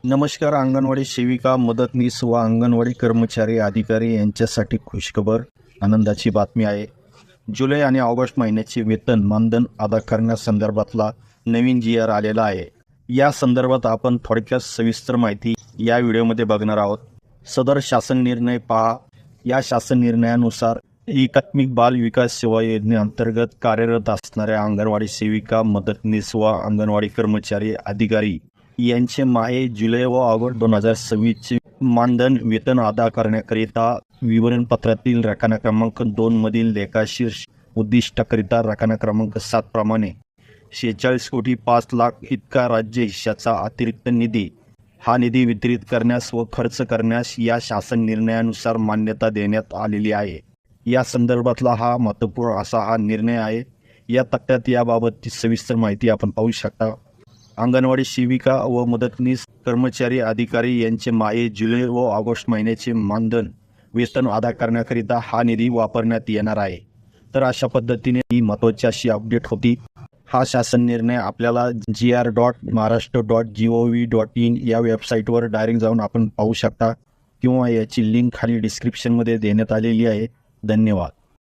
नमस्कार. अंगणवाडी सेविका, मदतनीस व अंगणवाडी कर्मचारी अधिकारी यांच्यासाठी खुशखबर, आनंदाची बातमी आहे. जुलै आणि ऑगस्ट महिन्याचे वेतन मानधन अदा करण्यासंदर्भातला नवीन GR आलेला आहे. या संदर्भात आपण थोडक्यात सविस्तर माहिती या व्हिडिओमध्ये बघणार आहोत. सदर शासन निर्णय पहा. या शासन निर्णयानुसार एकात्मिक बाल विकास सेवा योजनेअंतर्गत कार्यरत असणाऱ्या अंगणवाडी सेविका, मदतनीस व अंगणवाडी कर्मचारी अधिकारी यांचे माहे जुलै व ऑगस्ट 2026चे मानधन वेतन अदा करण्याकरिता विवरणपत्रातील रकाना क्रमांक 2 मधील लेखाशीर्ष उद्दिष्टाकरिता रकाना क्रमांक 7 प्रमाणे 46,05,00,000 इतका राज्य हिश्शाचा अतिरिक्त निधी हा निधी वितरित करण्यास व खर्च करण्यास या शासन निर्णयानुसार मान्यता देण्यात आलेली आहे. या संदर्भातला हा महत्त्वपूर्ण असा हा निर्णय आहे. या तक्त्यात याबाबतची सविस्तर माहिती आपण पाहू शकता. अंगणवाडी सेविका व मदतनीस कर्मचारी अधिकारी यांचे माहे जुलै व ऑगस्ट महिन्याचे मानधन वेतन अदा करण्याकरिता हा निधी वापरण्यात येणार आहे. तर अशा पद्धतीने ही महत्त्वाची अशी अपडेट होती. हा शासन निर्णय आपल्याला gr.maharashtra.gov.in या वेबसाईटवर डायरेक्ट जाऊन आपण पाहू शकता किंवा याची लिंक खाली डिस्क्रिप्शनमध्ये देण्यात आलेली आहे. धन्यवाद.